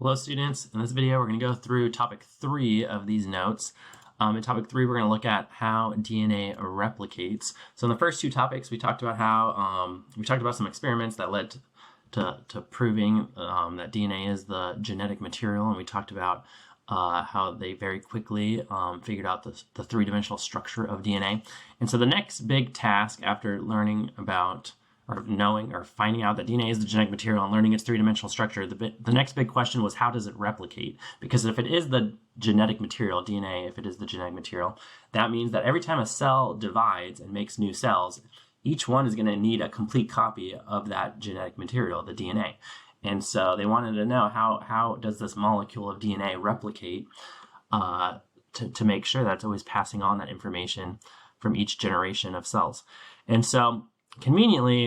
Hello students, in this video we're going to go through topic 3 of these notes. In topic 3 we're going to look at how DNA replicates. So in the first two topics we talked about how, some experiments that led to proving that DNA is the genetic material, and we talked about how they very quickly figured out the three-dimensional structure of DNA. And so the next big task after learning about or knowing or finding out that DNA is the genetic material and learning its three-dimensional structure, the next big question was, how does it replicate? Because if it is the genetic material, DNA, if it is the genetic material, that means that every time a cell divides and makes new cells, each one is going to need a complete copy of that genetic material, the DNA. And so they wanted to know how does this molecule of DNA replicate to make sure that it's always passing on that information from each generation of cells. And so conveniently,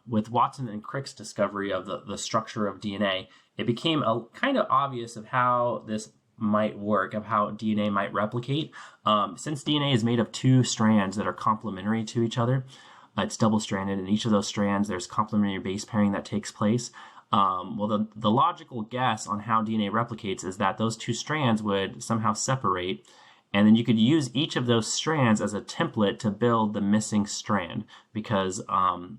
with Watson and Crick's discovery of the structure of DNA, it became kind of obvious of how this might work, of how DNA might replicate. Since DNA is made of two strands that are complementary to each other, it's double-stranded, and each of those strands there's complementary base pairing that takes place. Well, the logical guess on how DNA replicates is that those two strands would somehow separate, and then you could use each of those strands as a template to build the missing strand because of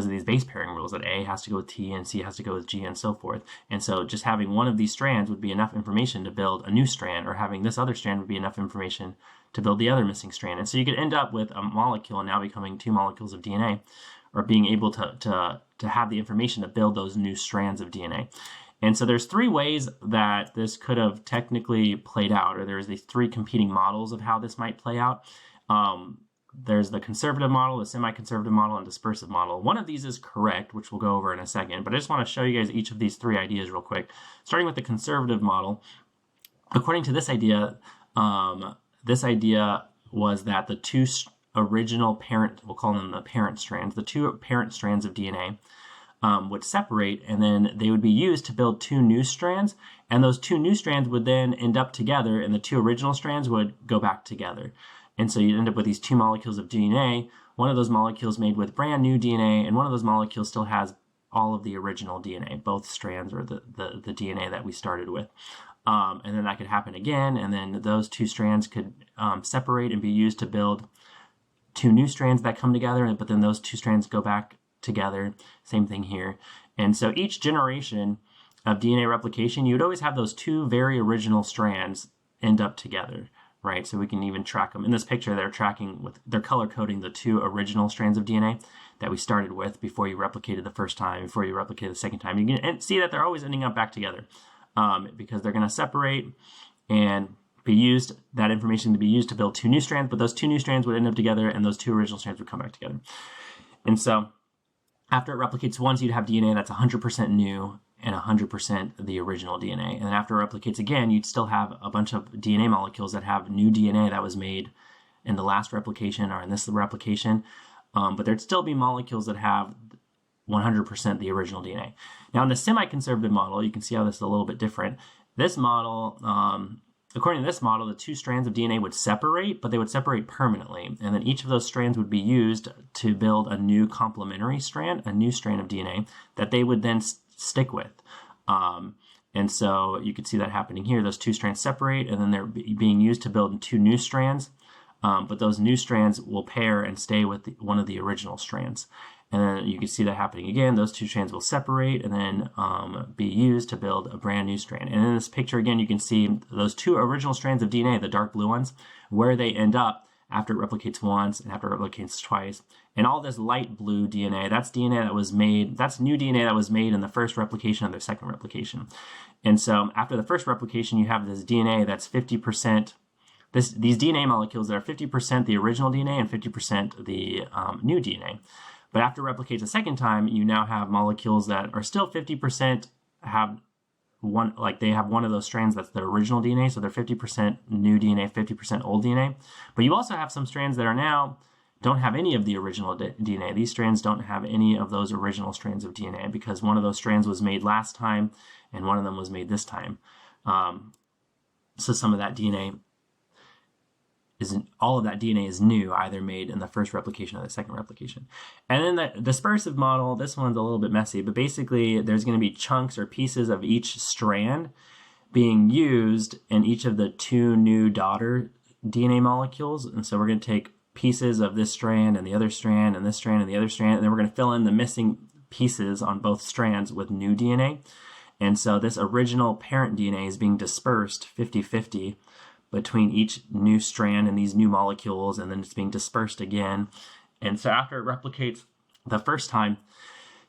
these base pairing rules that A has to go with T and C has to go with G and so forth. And so just having one of these strands would be enough information to build a new strand, or having this other strand would be enough information to build the other missing strand. And so you could end up with a molecule now becoming two molecules of DNA, or being able to have the information to build those new strands of DNA. And so there's three ways that this could have technically played out, or there's these three competing models of how this might play out. There's the conservative model, the semi-conservative model, and dispersive model. One of these is correct, which we'll go over in a second, but I just want to show you guys each of these three ideas real quick. Starting with the conservative model, according to this idea was that the two original parent, we'll call them the parent strands, the two parent strands of DNA would separate, and then they would be used to build two new strands, and those two new strands would then end up together, and the two original strands would go back together. And so you'd end up with these two molecules of DNA, one of those molecules made with brand new DNA, and one of those molecules still has all of the original DNA, both strands, or the DNA that we started with. And then that could happen again, and then those two strands could separate and be used to build two new strands that come together, but then those two strands go back together. Same thing here. And so each generation of DNA replication, you'd always have those two very original strands end up together, right? So we can even track them. In this picture, they're color coding the two original strands of DNA that we started with before you replicated the first time, before you replicated the second time. You can see that they're always ending up back together because they're going to separate and be used, that information to be used to build two new strands, but those two new strands would end up together, and those two original strands would come back together. And so after it replicates once, you'd have DNA that's 100% new and 100% the original DNA. And then after it replicates again, you'd still have a bunch of DNA molecules that have new DNA that was made in the last replication or in this replication. But there'd still be molecules that have 100% the original DNA. Now in the semi-conservative model, you can see how this is a little bit different. This model, according to this model, the two strands of DNA would separate, but they would separate permanently. And then each of those strands would be used to build a new complementary strand, a new strand of DNA that they would then stick with. And so you could see that happening here. Those two strands separate, and then they're being used to build two new strands. But those new strands will pair and stay with one of the original strands. And then you can see that happening again. Those two strands will separate and then be used to build a brand new strand. And in this picture, again, you can see those two original strands of DNA, the dark blue ones, where they end up after it replicates once and after it replicates twice. And all this light blue DNA, that's DNA that was made, that's new DNA that was made in the first replication of their second replication. And so after the first replication, you have this DNA that's 50%, these DNA molecules that are 50% the original DNA and 50% the new DNA. But after it replicates a second time, you now have molecules that are still 50% have one, like they have one of those strands that's the original DNA, so they're 50% new DNA, 50% old DNA. But you also have some strands that are now don't have any of the original DNA. These strands don't have any of those original strands of DNA because one of those strands was made last time and one of them was made this time. So some of that DNA all of that DNA is new, either made in the first replication or the second replication. And then the dispersive model, this one's a little bit messy, but basically there's going to be chunks or pieces of each strand being used in each of the 2 new daughter DNA molecules. And so we're going to take pieces of this strand and the other strand and this strand and the other strand, and then we're going to fill in the missing pieces on both strands with new DNA. And so this original parent DNA is being dispersed 50-50 between each new strand and these new molecules, and then it's being dispersed again. And so after it replicates the first time,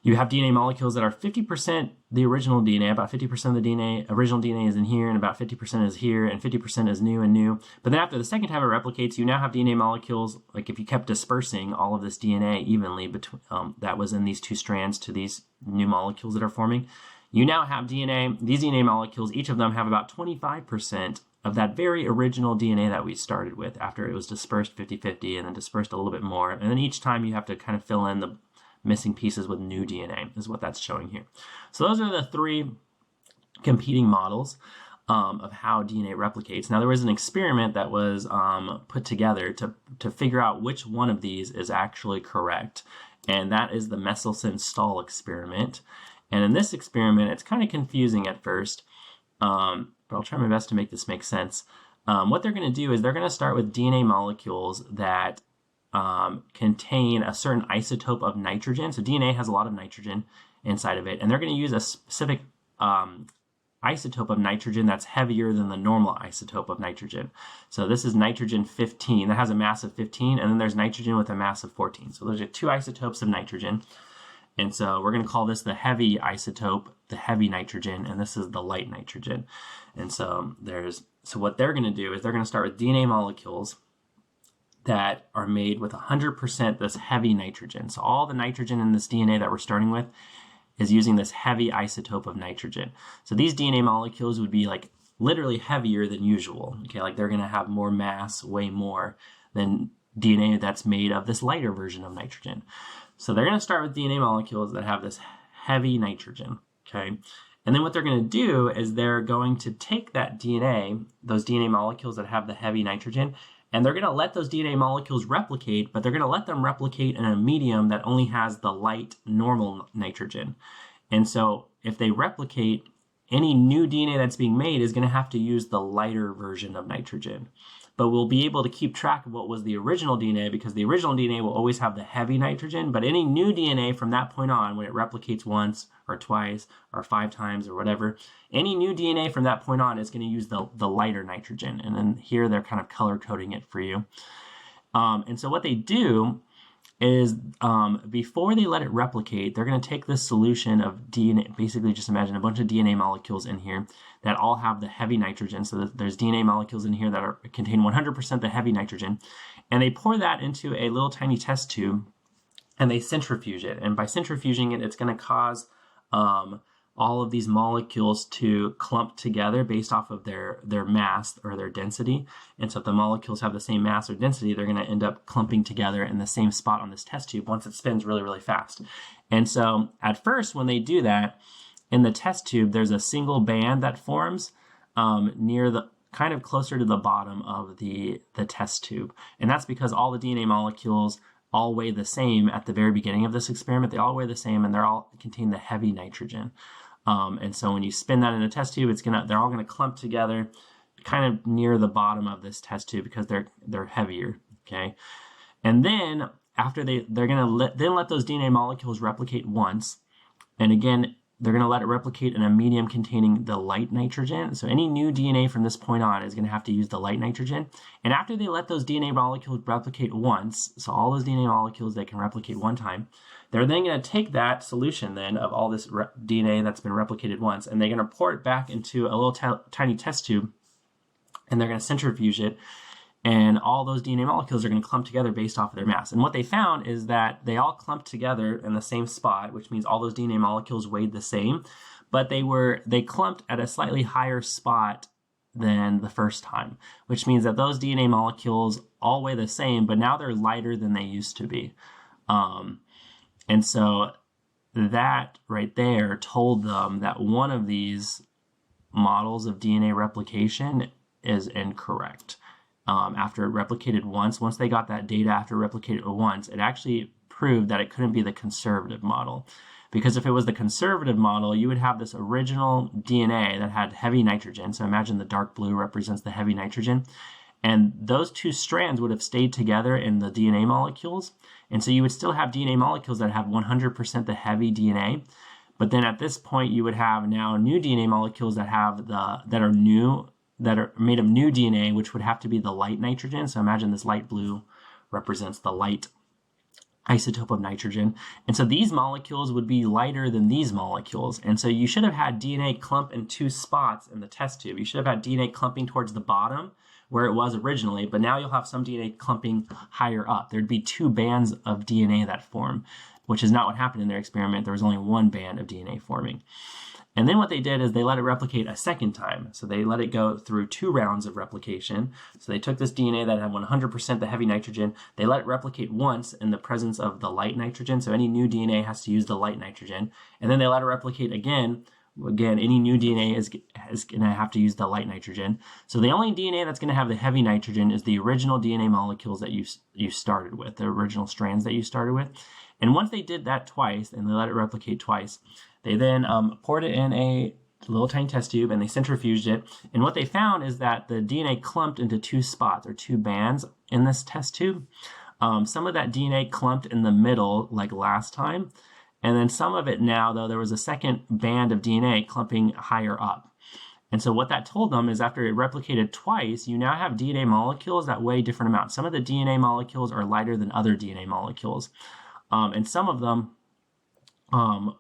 you have DNA molecules that are 50% the original DNA, about 50% of the DNA, original DNA is in here, and about 50% is here, and 50% is new and new. But then after the second time it replicates, you now have DNA molecules, like if you kept dispersing all of this DNA evenly between that was in these 2 strands to these new molecules that are forming, you now have DNA, these DNA molecules, each of them have about 25% of that very original DNA that we started with after it was dispersed 50-50 and then dispersed a little bit more. And then each time you have to kind of fill in the missing pieces with new DNA is what that's showing here. So those are the 3 competing models of how DNA replicates. Now there was an experiment that was put together to figure out which one of these is actually correct. And that is the Meselson-Stahl experiment. And in this experiment, it's kind of confusing at first, but I'll try my best to make this make sense. What they're going to do is they're going to start with DNA molecules that contain a certain isotope of nitrogen. So DNA has a lot of nitrogen inside of it, and they're going to use a specific isotope of nitrogen that's heavier than the normal isotope of nitrogen. So this is nitrogen 15, that has a mass of 15, and then there's nitrogen with a mass of 14. So those are 2 isotopes of nitrogen. And so we're going to call this the heavy isotope, the heavy nitrogen, and this is the light nitrogen. And so what they're going to do is they're going to start with DNA molecules that are made with 100% this heavy nitrogen. So all the nitrogen in this DNA that we're starting with is using this heavy isotope of nitrogen. So these DNA molecules would be like literally heavier than usual. Okay, like they're going to have more mass, way more than DNA that's made of this lighter version of nitrogen. So they're going to start with DNA molecules that have this heavy nitrogen, okay? And then what they're going to do is they're going to take that DNA, those DNA molecules that have the heavy nitrogen, and they're going to let those DNA molecules replicate, but they're going to let them replicate in a medium that only has the light, normal nitrogen. And so if they replicate, any new DNA that's being made is going to have to use the lighter version of nitrogen. But we'll be able to keep track of what was the original DNA, because the original DNA will always have the heavy nitrogen, but any new DNA from that point on, when it replicates once or twice or 5 times or whatever, any new DNA from that point on is going to use the lighter nitrogen. And then here they're kind of color coding it for you. And so what they do is before they let it replicate, they're going to take this solution of DNA, basically just imagine a bunch of DNA molecules in here that all have the heavy nitrogen. So there's DNA molecules in here that contain 100% the heavy nitrogen. And they pour that into a little tiny test tube and they centrifuge it. And by centrifuging it, it's going to cause all of these molecules to clump together based off of their mass or their density. And so if the molecules have the same mass or density, they're going to end up clumping together in the same spot on this test tube once it spins really, really fast. And so at first, when they do that, in the test tube, there's a single band that forms near the kind of closer to the bottom of the test tube. And that's because all the DNA molecules all weigh the same at the very beginning of this experiment. They all weigh the same and they're all contain the heavy nitrogen. And so when you spin that in a test tube, they're all going to clump together kind of near the bottom of this test tube because they're heavier, okay? And then after they're going to let those DNA molecules replicate once, and again, they're going to let it replicate in a medium containing the light nitrogen. So any new DNA from this point on is going to have to use the light nitrogen. And after they let those DNA molecules replicate once, so all those DNA molecules, they can replicate one time, they're then going to take that solution then of all this DNA that's been replicated once, and they're going to pour it back into a little tiny test tube, and they're going to centrifuge it, and all those DNA molecules are going to clump together based off of their mass. And what they found is that they all clumped together in the same spot, which means all those DNA molecules weighed the same, but they clumped at a slightly higher spot than the first time, which means that those DNA molecules all weigh the same, but now they're lighter than they used to be. And so that right there told them that one of these models of DNA replication is incorrect. after it replicated once. Once they got that data after it replicated once, it actually proved that it couldn't be the conservative model. Because if it was the conservative model, you would have this original DNA that had heavy nitrogen. So imagine the dark blue represents the heavy nitrogen. And those two strands would have stayed together in the DNA molecules. And so you would still have DNA molecules that have 100% the heavy DNA. But then at this point, you would have now new DNA molecules that have that are made of new DNA, which would have to be the light nitrogen. So imagine this light blue represents the light isotope of nitrogen. And so these molecules would be lighter than these molecules. And so you should have had DNA clump in two spots in the test tube. You should have had DNA clumping towards the bottom where it was originally, but now you'll have some DNA clumping higher up. There'd be two bands of DNA that form, which is not what happened in their experiment. There was only one band of DNA forming. And then what they did is they let it replicate a second time. So they let it go through 2 rounds of replication. So they took this DNA that had 100% the heavy nitrogen. They let it replicate once in the presence of the light nitrogen. So any new DNA has to use the light nitrogen. And then they let it replicate again. Again, any new DNA is going to have to use the light nitrogen. So the only DNA that's going to have the heavy nitrogen is the original DNA molecules that you started with, the original strands that you started with. And once they did that twice, and they let it replicate twice, they then poured it in a little tiny test tube and they centrifuged it. And what they found is that the DNA clumped into 2 spots or 2 bands in this test tube. Some of that DNA clumped in the middle like last time. And then some of it now, though, there was a second band of DNA clumping higher up. And so what that told them is after it replicated twice, you now have DNA molecules that weigh different amounts. Some of the DNA molecules are lighter than other DNA molecules. And some of them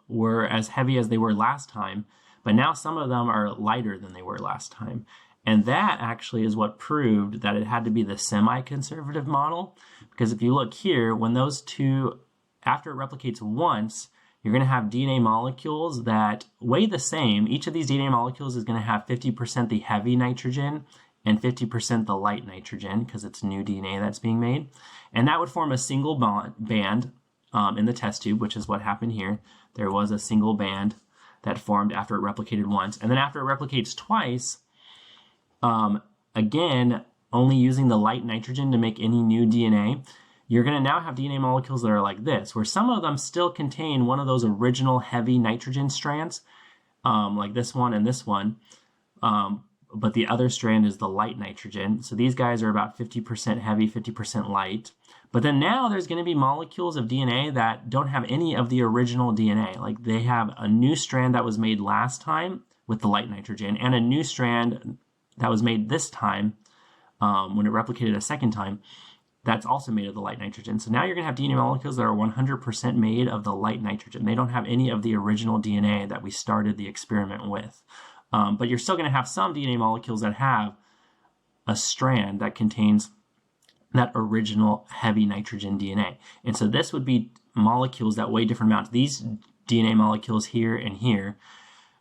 were as heavy as they were last time, but now some of them are lighter than they were last time. And that actually is what proved that it had to be the semi-conservative model, because if you look here, when those two, after it replicates once, you're going to have DNA molecules that weigh the same. Each of these DNA molecules is going to have 50% the heavy nitrogen and 50% the light nitrogen, because it's new DNA that's being made. And that would form a single band in the test tube, which is what happened here. There was a single band that formed after it replicated once. And then after it replicates twice, again, only using the light nitrogen to make any new DNA, you're going to now have DNA molecules that are like this, where some of them still contain one of those original heavy nitrogen strands, like this one and this one, but the other strand is the light nitrogen. So these guys are about 50% heavy, 50% light. But then now there's going to be molecules of DNA that don't have any of the original DNA. Like they have a new strand that was made last time with the light nitrogen and a new strand that was made this time when it replicated a second time that's also made of the light nitrogen. So now you're going to have DNA molecules that are 100% made of the light nitrogen. They don't have any of the original DNA that we started the experiment with. But you're still going to have some DNA molecules that have a strand that contains that original heavy nitrogen DNA. And so this would be molecules that weigh different amounts. These DNA molecules here and here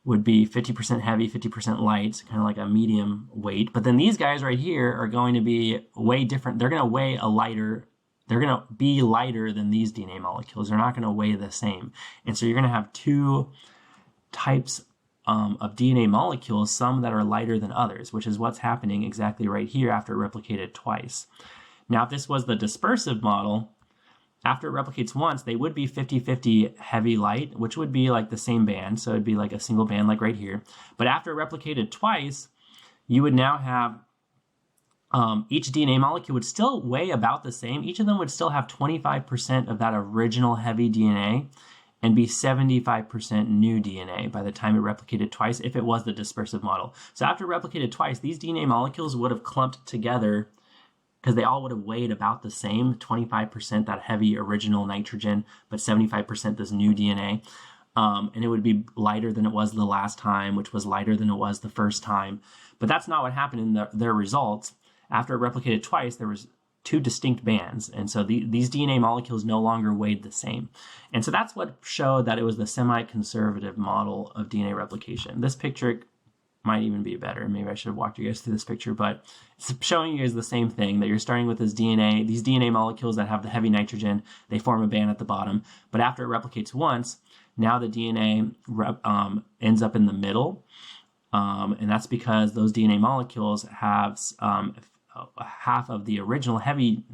would be 50% heavy, 50% light, kind of like a medium weight. But then these guys right here are going to be way different. They're going to weigh they're going to be lighter than these DNA molecules. They're not going to weigh the same. And so you're going to have 2 types of DNA molecules, some that are lighter than others, which is what's happening exactly right here after it replicated twice. Now, if this was the dispersive model, after it replicates once, they would be 50-50 heavy light, which would be like the same band. So it'd be like a single band like right here. But after it replicated twice, you would now have each DNA molecule would still weigh about the same. Each of them would still have 25% of that original heavy DNA and be 75% new DNA by the time it replicated twice if it was the dispersive model. So after it replicated twice, these DNA molecules would have clumped together because they all would have weighed about the same, 25% that heavy original nitrogen, but 75% this new DNA. And it would be lighter than it was the last time, which was lighter than it was the first time. But that's not what happened in their results. After it replicated twice, there was 2 distinct bands. And so these DNA molecules no longer weighed the same. And so that's what showed that it was the semi-conservative model of DNA replication. This picture might even be better. Maybe I should have walked you guys through this picture, but it's showing you guys the same thing, that you're starting with this DNA, these DNA molecules that have the heavy nitrogen, they form a band at the bottom, but after it replicates once, now the DNA ends up in the middle, and that's because those DNA molecules have half of the original heavy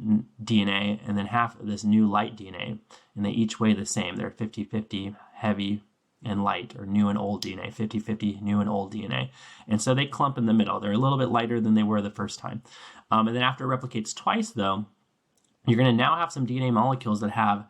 DNA and then half of this new light DNA, and they each weigh the same. They're 50-50 heavy and light, or new and old DNA, 50-50 new and old DNA. And so they clump in the middle. They're a little bit lighter than they were the first time. And then after it replicates twice, though, you're going to now have some DNA molecules that have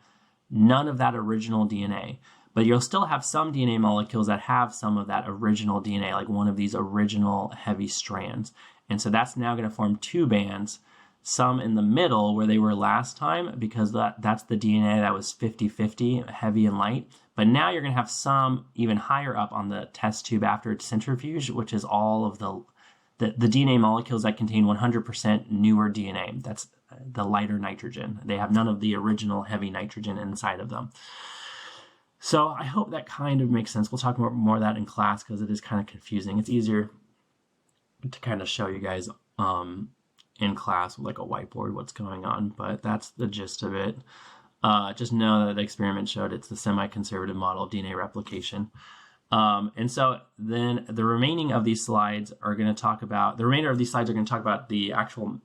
none of that original DNA. But you'll still have some DNA molecules that have some of that original DNA, like one of these original heavy strands. And so that's now going to form two bands, some in the middle where they were last time, because that's the DNA that was 50-50, heavy and light. But now you're going to have some even higher up on the test tube after it's centrifuged, which is all of the DNA molecules that contain 100% newer DNA. That's the lighter nitrogen. They have none of the original heavy nitrogen inside of them. So I hope that kind of makes sense. We'll talk more of that in class because it is kind of confusing. It's easier to kind of show you guys in class with like a whiteboard what's going on, but that's the gist of it. Just know that the experiment showed it's the semi-conservative model of DNA replication. And so then the remainder of these slides are going to talk about the actual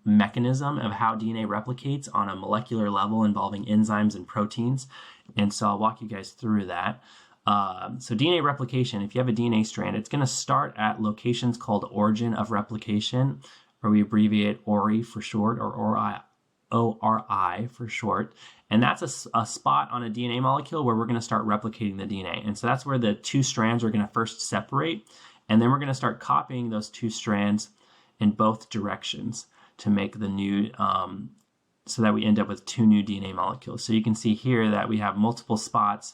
mechanism of how DNA replicates on a molecular level involving enzymes and proteins. And so I'll walk you guys through that. So DNA replication, if you have a DNA strand, it's going to start at locations called origin of replication, or we abbreviate ORI for short, or ORI for short. And that's a spot on a DNA molecule where we're going to start replicating the DNA. And so that's where the two strands are going to first separate. And then we're going to start copying those two strands in both directions to make the new, so that we end up with two new DNA molecules. So you can see here that we have multiple spots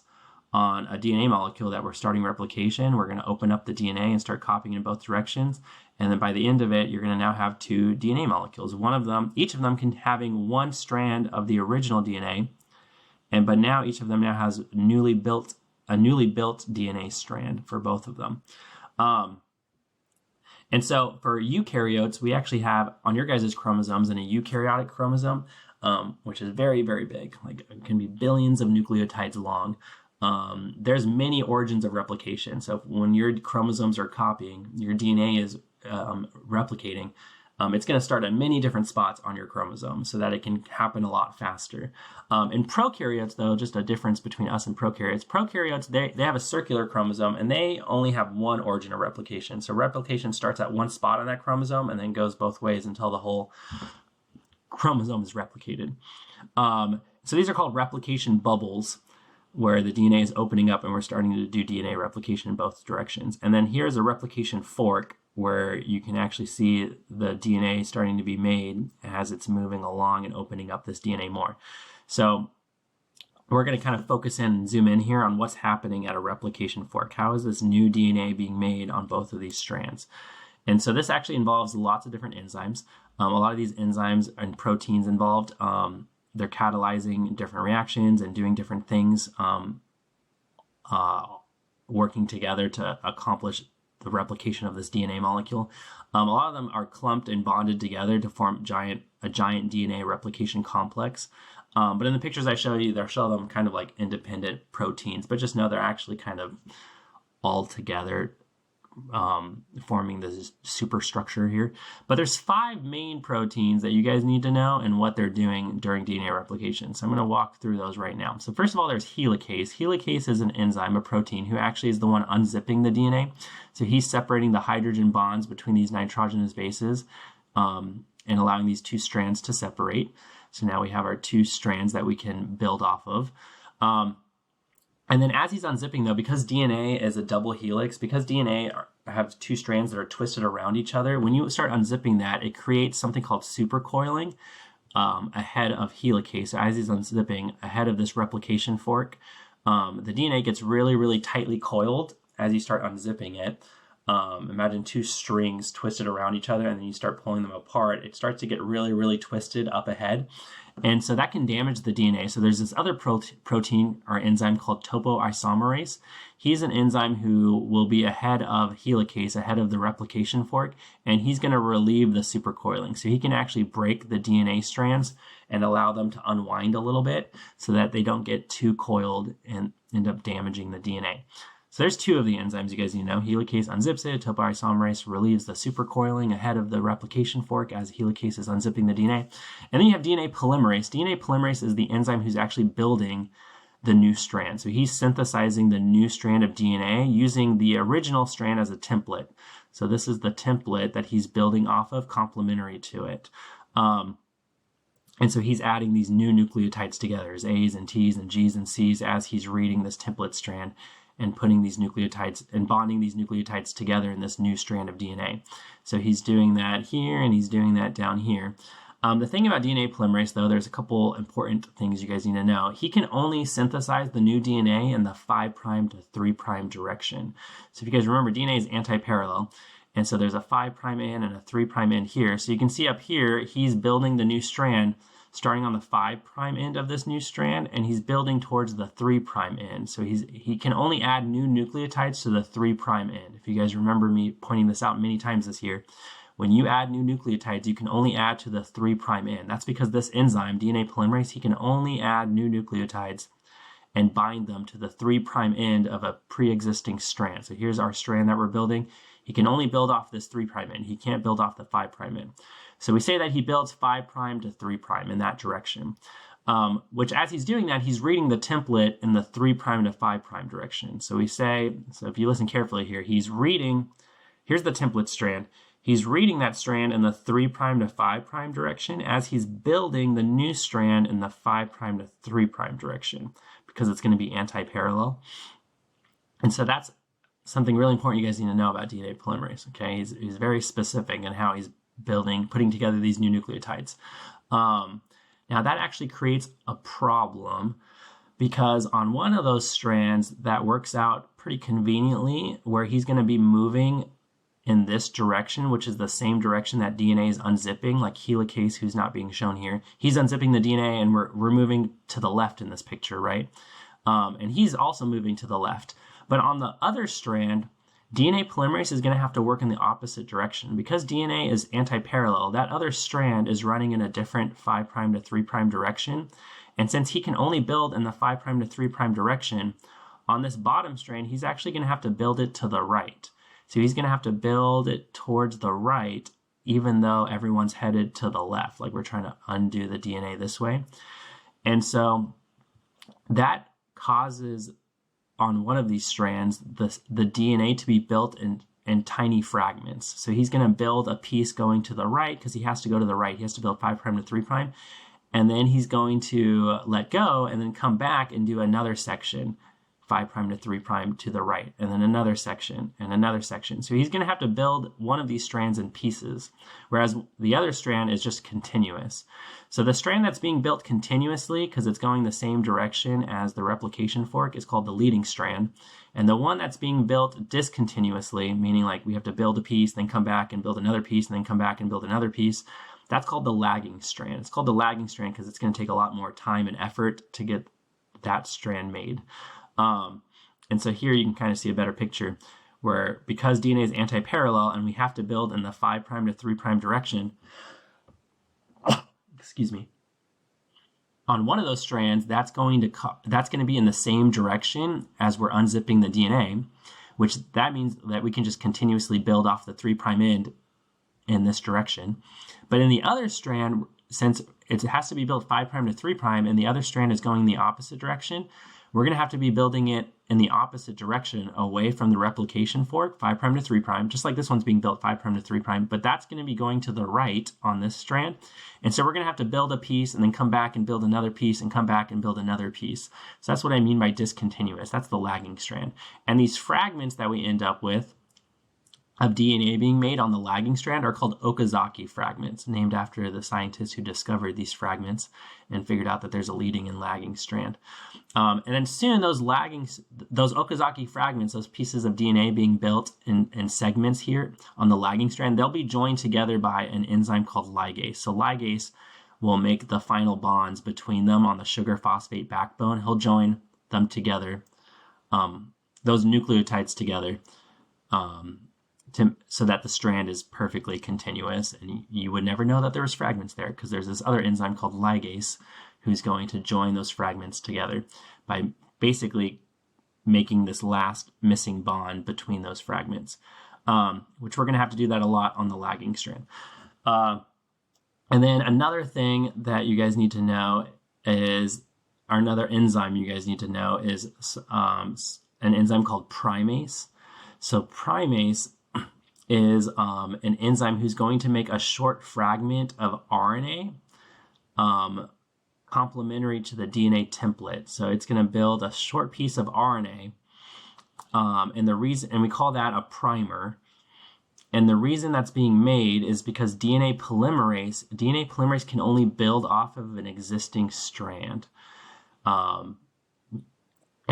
on a DNA molecule that we're starting replication. We're going to open up the DNA and start copying in both directions. And then by the end of it, you're going to now have two DNA molecules. Each of them having one strand of the original DNA. But now each of them now has a newly built DNA strand for both of them. And so for eukaryotes, we actually have on your guys' chromosomes and a eukaryotic chromosome, which is very, very big. Like it can be billions of nucleotides long. There's many origins of replication. So when your chromosomes are copying, your DNA is replicating, it's going to start at many different spots on your chromosome so that it can happen a lot faster. In prokaryotes, though, just a difference between us and prokaryotes. Prokaryotes, they have a circular chromosome, and they only have one origin of replication. So replication starts at one spot on that chromosome and then goes both ways until the whole chromosome is replicated. So these are called replication bubbles, where the DNA is opening up and we're starting to do DNA replication in both directions. And then here's a replication fork, where you can actually see the DNA starting to be made as it's moving along and opening up this DNA more. So we're going to kind of focus in and zoom in here on what's happening at a replication fork. How is this new DNA being made on both of these strands? And so this actually involves lots of different enzymes. A lot of these enzymes and proteins involved, they're catalyzing different reactions and doing different things, working together to accomplish the replication of this DNA molecule. A lot of them are clumped and bonded together to form a giant DNA replication complex. But in the pictures I show you, they'll show them kind of like independent proteins, but just know they're actually kind of all together, forming this superstructure here. But there's 5 main proteins that you guys need to know and what they're doing during DNA replication. So I'm going to walk through those right now. So first of all, there's helicase. Helicase is an enzyme, a protein, who actually is the one unzipping the DNA. So he's separating the hydrogen bonds between these nitrogenous bases and allowing these two strands to separate. So now we have our two strands that we can build off of. And then as he's unzipping, though, because DNA is a double helix, because DNA have two strands that are twisted around each other, when you start unzipping that, it creates something called supercoiling ahead of helicase. So as he's unzipping ahead of this replication fork, the DNA gets really, really tightly coiled as you start unzipping it. Imagine two strings twisted around each other, and then you start pulling them apart. It starts to get really, really twisted up ahead. And so that can damage the DNA. So there's this other protein or enzyme called topoisomerase. He's an enzyme who will be ahead of helicase, ahead of the replication fork, and he's going to relieve the supercoiling. So he can actually break the DNA strands and allow them to unwind a little bit so that they don't get too coiled and end up damaging the DNA. So there's two of the enzymes you guys need to know. Helicase unzips it, topoisomerase relieves the supercoiling ahead of the replication fork as helicase is unzipping the DNA. And then you have DNA polymerase. DNA polymerase is the enzyme who's actually building the new strand. So he's synthesizing the new strand of DNA using the original strand as a template. So this is the template that he's building off of, complementary to it. And so he's adding these new nucleotides together, as A's and T's and G's and C's, as he's reading this template strand and putting these nucleotides and bonding these nucleotides together in this new strand of DNA. So he's doing that here and he's doing that down here. The thing about DNA polymerase, though, there's a couple important things you guys need to know. He can only synthesize the new DNA in the 5' to 3' direction. So if you guys remember, DNA is anti-parallel. And so there's a 5' end and a 3' end here. So you can see up here, he's building the new strand starting on the 5' end of this new strand, and he's building towards the 3' end. So he can only add new nucleotides to the 3' end. If you guys remember me pointing this out many times this year, when you add new nucleotides, you can only add to the 3' end. That's because this enzyme, DNA polymerase, he can only add new nucleotides and bind them to the 3' end of a pre-existing strand. So here's our strand that we're building. He can only build off this 3' end. He can't build off the 5' end. So we say that he builds 5' to 3' in that direction, which as he's doing that, he's reading the template in the 3' to 5' direction. So we say, so if you listen carefully here, he's reading, here's the template strand. He's reading that strand in the 3' to 5' direction as he's building the new strand in the 5' to 3' direction, because it's going to be anti-parallel. And so that's something really important you guys need to know about DNA polymerase, okay? He's very specific in how he's putting together these new nucleotides. Now that actually creates a problem, because on one of those strands that works out pretty conveniently where he's going to be moving in this direction, which is the same direction that DNA is unzipping, like helicase, who's not being shown here. He's unzipping the DNA and we're moving to the left in this picture, right? And he's also moving to the left. But on the other strand, DNA polymerase is going to have to work in the opposite direction. Because DNA is anti-parallel, that other strand is running in a different 5' to 3' direction. And since he can only build in the 5' to 3' direction, on this bottom strand, he's actually going to have to build it to the right. So he's going to have to build it towards the right, even though everyone's headed to the left, like we're trying to undo the DNA this way. And so that causes, on one of these strands, the DNA to be built in tiny fragments. So he's going to build a piece going to the right because he has to go to the right. He has to build 5' to 3', and then he's going to let go and then come back and do another section, 5' to 3' to the right, and then another section and another section. So he's going to have to build one of these strands in pieces, whereas the other strand is just continuous. So the strand that's being built continuously, because it's going the same direction as the replication fork, is called the leading strand. And the one that's being built discontinuously, meaning like we have to build a piece, then come back and build another piece, and then come back and build another piece, that's called the lagging strand. It's called the lagging strand because it's going to take a lot more time and effort to get that strand made. And so here you can kind of see a better picture where, because DNA is anti-parallel and we have to build in the 5' to 3' direction, excuse me, on one of those strands, that's going to be in the same direction as we're unzipping the DNA, which that means that we can just continuously build off the 3' end in this direction. But in the other strand, since it has to be built 5' to 3' and the other strand is going the opposite direction, we're going to have to be building it in the opposite direction away from the replication fork, 5' to 3', just like this one's being built 5' to 3', but that's going to be going to the right on this strand. And so we're going to have to build a piece and then come back and build another piece and come back and build another piece. So that's what I mean by discontinuous. That's the lagging strand. And these fragments that we end up with of DNA being made on the lagging strand are called Okazaki fragments, named after the scientist who discovered these fragments and figured out that there's a leading and lagging strand. And then soon those Okazaki fragments, those pieces of DNA being built in segments here on the lagging strand, they'll be joined together by an enzyme called ligase. So ligase will make the final bonds between them on the sugar phosphate backbone. He'll join them together, those nucleotides together, so that the strand is perfectly continuous, and you would never know that there was fragments there because there's this other enzyme called ligase who's going to join those fragments together by basically making this last missing bond between those fragments, which we're going to have to do that a lot on the lagging strand. And then another thing that you guys need to know is, or another enzyme you guys need to know is an enzyme called primase. So primase is an enzyme who's going to make a short fragment of RNA complementary to the DNA template. So it's going to build a short piece of RNA, and we call that a primer. And the reason that's being made is because DNA polymerase can only build off of an existing strand. And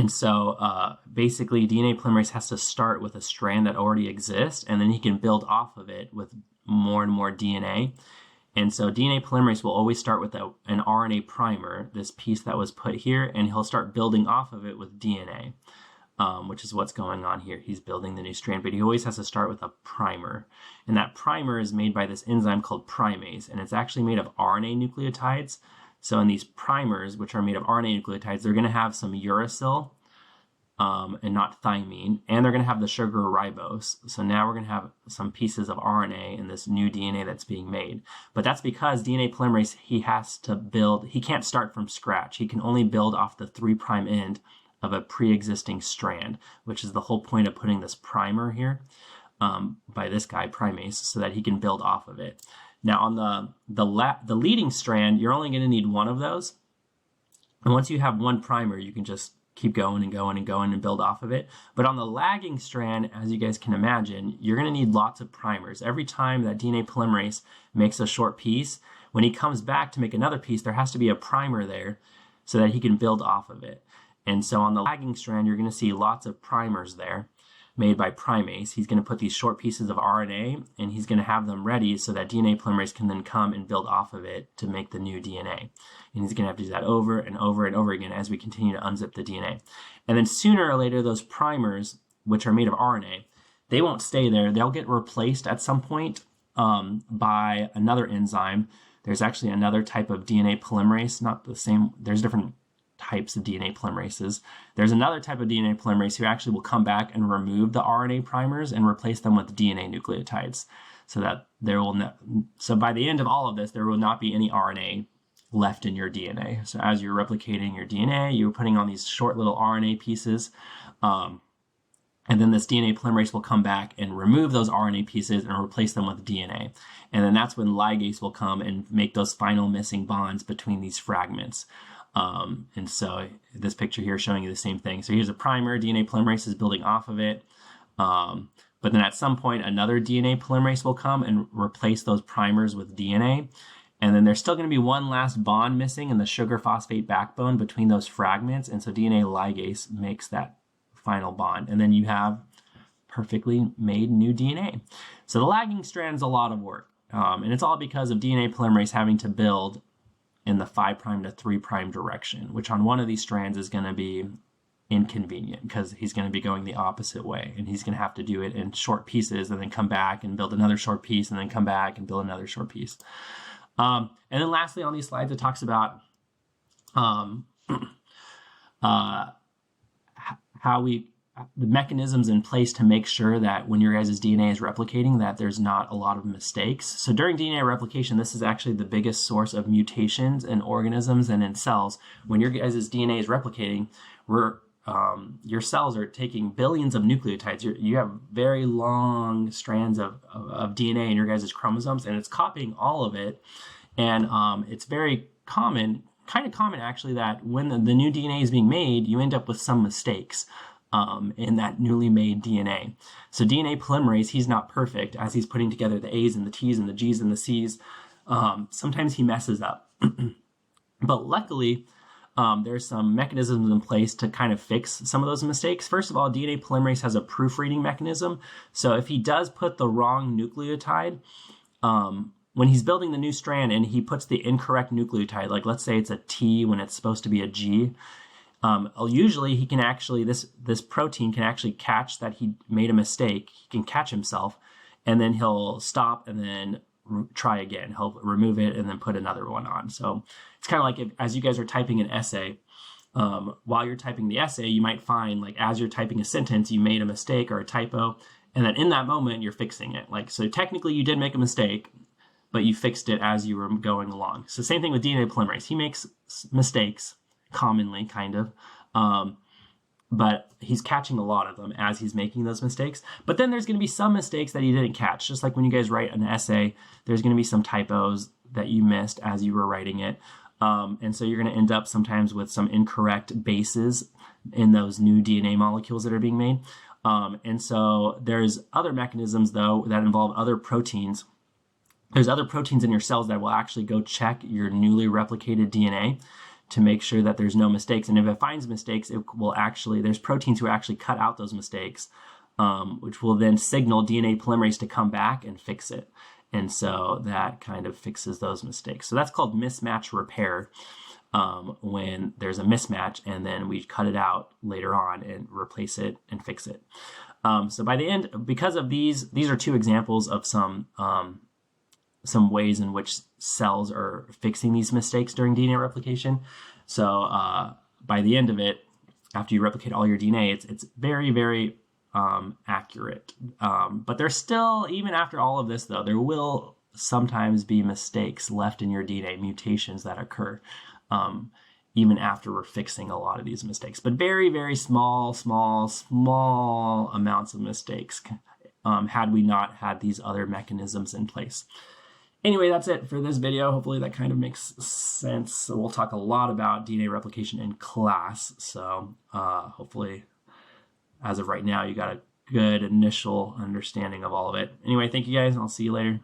so basically DNA polymerase has to start with a strand that already exists, and then he can build off of it with more and more DNA. And so DNA polymerase will always start with an RNA primer, this piece that was put here, and he'll start building off of it with DNA. Which is what's going on here. He's building the new strand, but he always has to start with a primer. And that primer is made by this enzyme called primase, and it's actually made of RNA nucleotides. So in these primers, which are made of RNA nucleotides, they're going to have some uracil and not thymine, and they're going to have the sugar ribose. So now we're going to have some pieces of RNA in this new DNA that's being made. But that's because DNA polymerase, he can't start from scratch. He can only build off the 3' end of a pre-existing strand, which is the whole point of putting this primer here by this guy, primase, so that he can build off of it. Now on the leading strand, you're only going to need one of those. And once you have one primer, you can just keep going and going and going and build off of it. But on the lagging strand, as you guys can imagine, you're going to need lots of primers. Every time that DNA polymerase makes a short piece, when he comes back to make another piece, there has to be a primer there so that he can build off of it. And so on the lagging strand, you're going to see lots of primers there made by primase. He's going to put these short pieces of RNA, and he's going to have them ready so that DNA polymerase can then come and build off of it to make the new DNA. And he's going to have to do that over and over and over again as we continue to unzip the DNA. And then sooner or later, those primers, which are made of RNA, they won't stay there. They'll get replaced at some point by another enzyme. There's actually another type of DNA polymerase, not the same. There's different types of DNA polymerases. There's another type of DNA polymerase who actually will come back and remove the RNA primers and replace them with DNA nucleotides, so that so by the end of all of this, there will not be any RNA left in your DNA. So as you're replicating your DNA, you're putting on these short little RNA pieces, and then this DNA polymerase will come back and remove those RNA pieces and replace them with DNA. And then that's when ligase will come and make those final missing bonds between these fragments. And so this picture here is showing you the same thing. So here's a primer, DNA polymerase is building off of it. But then at some point, another DNA polymerase will come and replace those primers with DNA. And then there's still going to be one last bond missing in the sugar phosphate backbone between those fragments. And so DNA ligase makes that final bond. And then you have perfectly made new DNA. So the lagging strand is a lot of work. And it's all because of DNA polymerase having to build in the 5' to 3' direction, which on one of these strands is going to be inconvenient because he's going to be going the opposite way, and he's going to have to do it in short pieces and then come back and build another short piece and then come back and build another short piece. And then lastly on these slides, it talks about the mechanisms in place to make sure that when your guys' DNA is replicating, that there's not a lot of mistakes. So during DNA replication, this is actually the biggest source of mutations in organisms and in cells. When your guys' DNA is replicating, your cells are taking billions of nucleotides. You have very long strands of DNA in your guys' chromosomes, and it's copying all of it. And it's very common, kind of common actually, that when the new DNA is being made, you end up with some mistakes in that newly made DNA. So DNA polymerase, he's not perfect as he's putting together the A's and the T's and the G's and the C's. Sometimes he messes up. But luckily, there's some mechanisms in place to kind of fix some of those mistakes. First of all, DNA polymerase has a proofreading mechanism. So if he does put the wrong nucleotide, when he's building the new strand and he puts the incorrect nucleotide, like let's say it's a T when it's supposed to be a G, usually he can actually, this protein can actually catch that he made a mistake. He can catch himself, and then he'll stop and then try again. He'll remove it and then put another one on. So it's kind of like as you guys are typing an essay, while you're typing the essay, you might find, like, as you're typing a sentence, you made a mistake or a typo, and then in that moment, you're fixing it. Like, so technically you did make a mistake, but you fixed it as you were going along. So same thing with DNA polymerase. He makes mistakes commonly, kind of, but he's catching a lot of them as he's making those mistakes. But then there's going to be some mistakes that he didn't catch. Just like when you guys write an essay, there's going to be some typos that you missed as you were writing it. And so you're going to end up sometimes with some incorrect bases in those new DNA molecules that are being made. And so there's other mechanisms, though, that involve other proteins. There's other proteins in your cells that will actually go check your newly replicated DNA to make sure that there's no mistakes. And if it finds mistakes, it will actually, there's proteins who actually cut out those mistakes, which will then signal DNA polymerase to come back and fix it. And so that kind of fixes those mistakes. So that's called mismatch repair, when there's a mismatch and then we cut it out later on and replace it and fix it. So by the end, because of these are two examples of some ways in which cells are fixing these mistakes during DNA replication. So by the end of it, after you replicate all your DNA, it's very, very accurate. But there's still, even after all of this, though, there will sometimes be mistakes left in your DNA, mutations that occur, even after we're fixing a lot of these mistakes. But very, very small amounts of mistakes had we not had these other mechanisms in place. Anyway, that's it for this video. Hopefully that kind of makes sense. So we'll talk a lot about DNA replication in class. So hopefully, as of right now, you got a good initial understanding of all of it. Anyway, thank you guys, and I'll see you later.